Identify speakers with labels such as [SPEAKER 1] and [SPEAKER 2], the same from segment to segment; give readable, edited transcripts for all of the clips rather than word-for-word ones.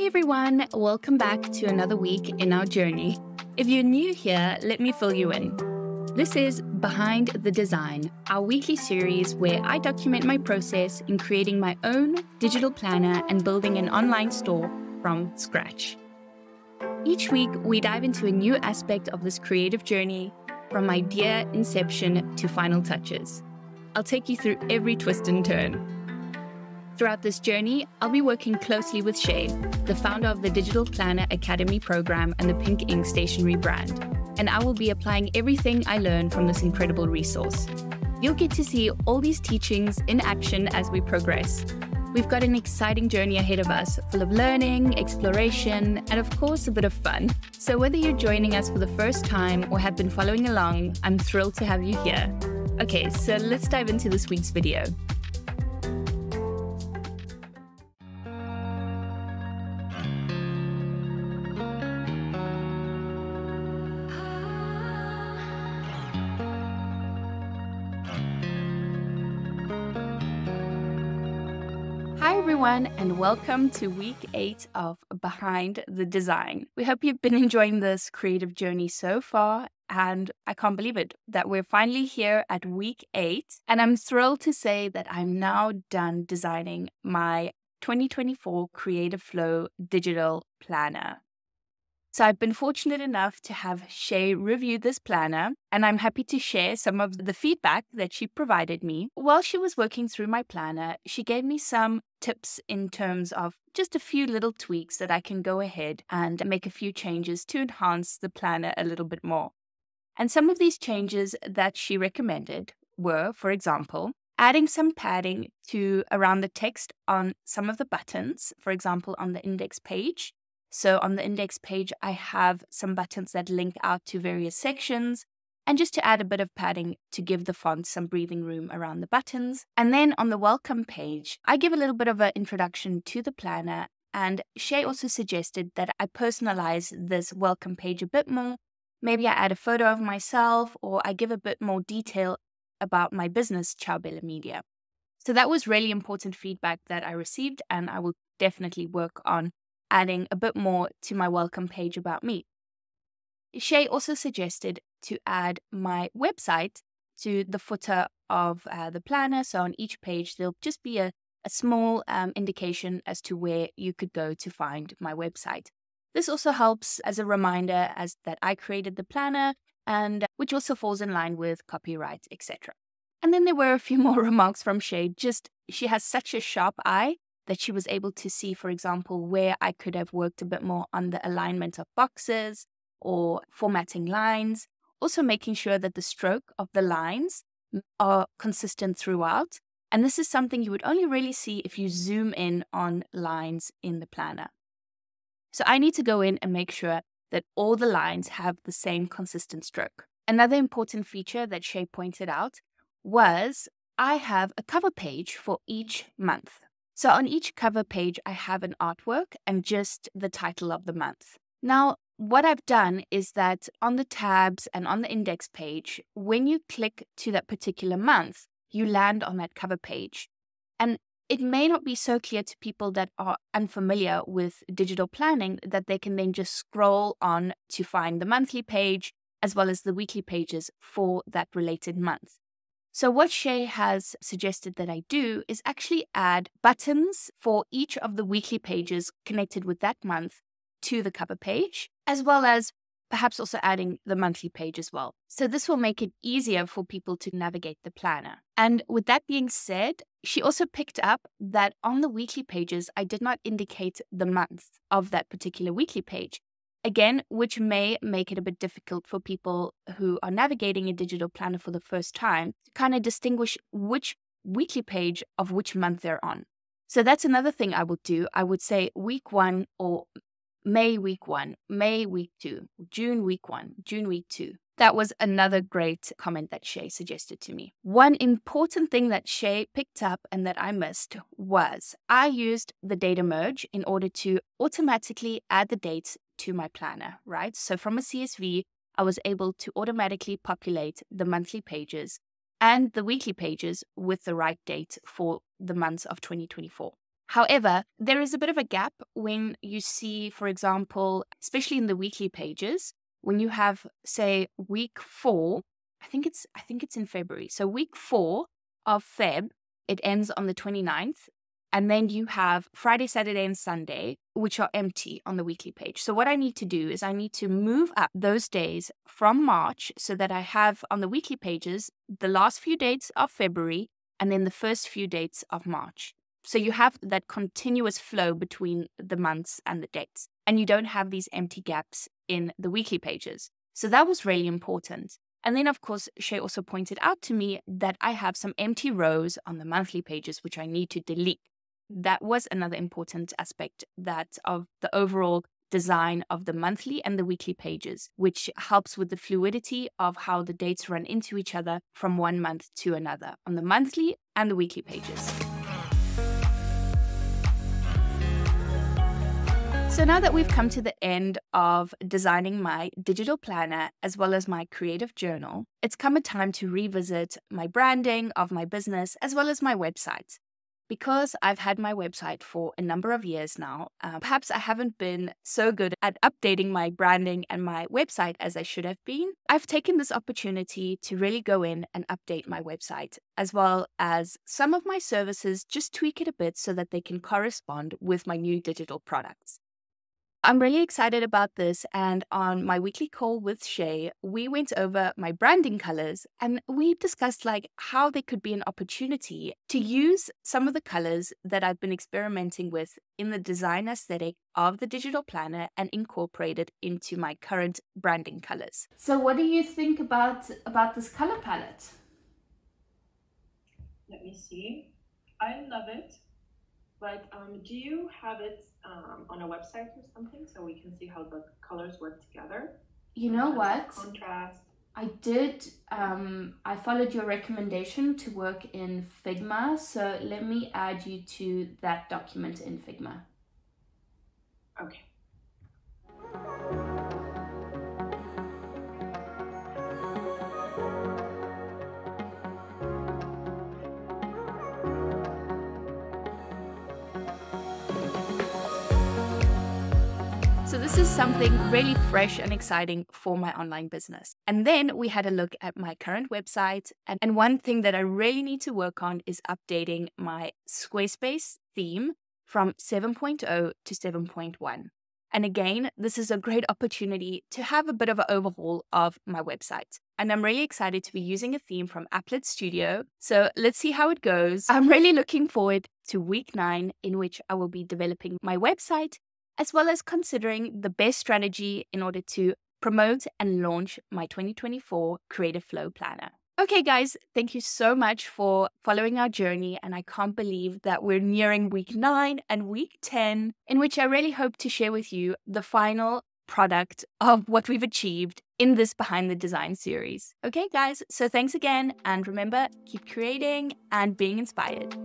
[SPEAKER 1] Hey everyone, welcome back to another week in our journey. If you're new here, let me fill you in. This is Behind the Design, our weekly series where I document my process in creating my own digital planner and building an online store from scratch. Each week, we dive into a new aspect of this creative journey, from idea inception to final touches. I'll take you through every twist and turn. Throughout this journey, I'll be working closely with Shay, the founder of the Digital Planner Academy program and the Pink Ink Stationery brand, and I will be applying everything I learn from this incredible resource. You'll get to see all these teachings in action as we progress. We've got an exciting journey ahead of us, full of learning, exploration, and of course, a bit of fun. So whether you're joining us for the first time or have been following along, I'm thrilled to have you here. Okay, so let's dive into this week's video. Hi everyone, and welcome to week 8 of Behind the Design. We hope you've been enjoying this creative journey so far, and I can't believe it that we're finally here at week 8, and I'm thrilled to say that I'm now done designing my 2024 Creative Flow digital planner. So I've been fortunate enough to have Shay review this planner, and I'm happy to share some of the feedback that she provided me. While she was working through my planner, she gave me some tips in terms of just a few little tweaks that I can go ahead and make a few changes to enhance the planner a little bit more. And some of these changes that she recommended were, for example, adding some padding to around the text on some of the buttons, for example, on the index page. So on the index page, I have some buttons that link out to various sections, and just to add a bit of padding to give the font some breathing room around the buttons. And then on the welcome page, I give a little bit of an introduction to the planner, and Shay also suggested that I personalize this welcome page a bit more. Maybe I add a photo of myself, or I give a bit more detail about my business, Ciao Bella Media. So that was really important feedback that I received, and I will definitely work on adding a bit more to my welcome page about me. Shay also suggested to add my website to the footer of the planner. So on each page, there'll just be a small indication as to where you could go to find my website. This also helps as a reminder as that I created the planner, and which also falls in line with copyright, etc. And then there were a few more remarks from Shay. She has such a sharp eye that she was able to see, for example, where I could have worked a bit more on the alignment of boxes or formatting lines, also making sure that the stroke of the lines are consistent throughout. And this is something you would only really see if you zoom in on lines in the planner. So I need to go in and make sure that all the lines have the same consistent stroke. Another important feature that Shay pointed out was I have a cover page for each month. So on each cover page, I have an artwork and just the title of the month. Now, what I've done is that on the tabs and on the index page, when you click to that particular month, you land on that cover page. And it may not be so clear to people that are unfamiliar with digital planning that they can then just scroll on to find the monthly page as well as the weekly pages for that related month. So what Shay has suggested that I do is actually add buttons for each of the weekly pages connected with that month to the cover page, as well as perhaps also adding the monthly page as well. So this will make it easier for people to navigate the planner. And with that being said, she also picked up that on the weekly pages, I did not indicate the month of that particular weekly page. Again, which may make it a bit difficult for people who are navigating a digital planner for the first time to kind of distinguish which weekly page of which month they're on. So that's another thing I would do. I would say week 1 or May week 1, May week 2, June week 1, June week 2. That was another great comment that Shay suggested to me. One important thing that Shay picked up and that I missed was I used the data merge in order to automatically add the dates to my planner, right? So from a CSV, I was able to automatically populate the monthly pages and the weekly pages with the right date for the months of 2024. However, there is a bit of a gap when you see, for example, especially in the weekly pages, when you have, say, week 4, I think it's in February. So week 4 of Feb, it ends on the 29th. And then you have Friday, Saturday, and Sunday, which are empty on the weekly page. So what I need to do is I need to move up those days from March so that I have on the weekly pages the last few dates of February and then the first few dates of March. So you have that continuous flow between the months and the dates. And you don't have these empty gaps in the weekly pages. So that was really important. And then, of course, Shay also pointed out to me that I have some empty rows on the monthly pages, which I need to delete. That was another important aspect of the overall design of the monthly and the weekly pages, which helps with the fluidity of how the dates run into each other from one month to another on the monthly and the weekly pages. So now that we've come to the end of designing my digital planner as well as my creative journal, it's come a time to revisit my branding of my business as well as my website. Because I've had my website for a number of years now, perhaps I haven't been so good at updating my branding and my website as I should have been. I've taken this opportunity to really go in and update my website, as well as some of my services, just tweak it a bit so that they can correspond with my new digital products. I'm really excited about this, and on my weekly call with Shay, we went over my branding colors and we discussed how they could be an opportunity to use some of the colors that I've been experimenting with in the design aesthetic of the digital planner and incorporate it into my current branding colors. So what do you think about this color palette?
[SPEAKER 2] Let me see. I love it. But do you have it on a website or something so we can see how the colors work together?
[SPEAKER 1] You know what?
[SPEAKER 2] Contrast.
[SPEAKER 1] I did. I followed your recommendation to work in Figma. So let me add you to that document in Figma.
[SPEAKER 2] Okay.
[SPEAKER 1] So this is something really fresh and exciting for my online business. And then we had a look at my current website. And one thing that I really need to work on is updating my Squarespace theme from 7.0 to 7.1. And again, this is a great opportunity to have a bit of an overhaul of my website. And I'm really excited to be using a theme from Applet Studio. So let's see how it goes. I'm really looking forward to week 9, in which I will be developing my website, as well as considering the best strategy in order to promote and launch my 2024 Creative Flow Planner. Okay, guys, thank you so much for following our journey. And I can't believe that we're nearing week 9 and week 10, in which I really hope to share with you the final product of what we've achieved in this Behind the Design series. Okay, guys, so thanks again. And remember, keep creating and being inspired.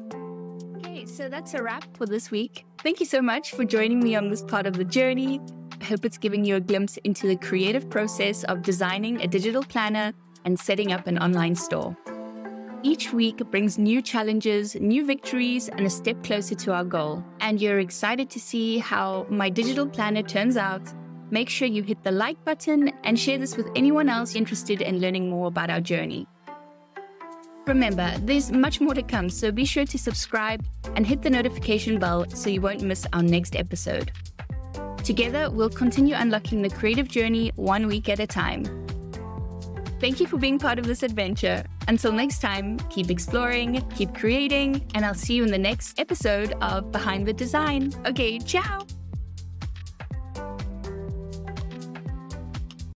[SPEAKER 1] So that's a wrap for this week. Thank you so much for joining me on this part of the journey. I hope it's giving you a glimpse into the creative process of designing a digital planner and setting up an online store. Each week brings new challenges, new victories, and a step closer to our goal. And you're excited to see how my digital planner turns out. Make sure you hit the like button and share this with anyone else interested in learning more about our journey. Remember, there's much more to come, so be sure to subscribe and hit the notification bell so you won't miss our next episode. Together, we'll continue unlocking the creative journey one week at a time. Thank you for being part of this adventure. Until next time, keep exploring, keep creating, and I'll see you in the next episode of Behind the Design. Okay, ciao!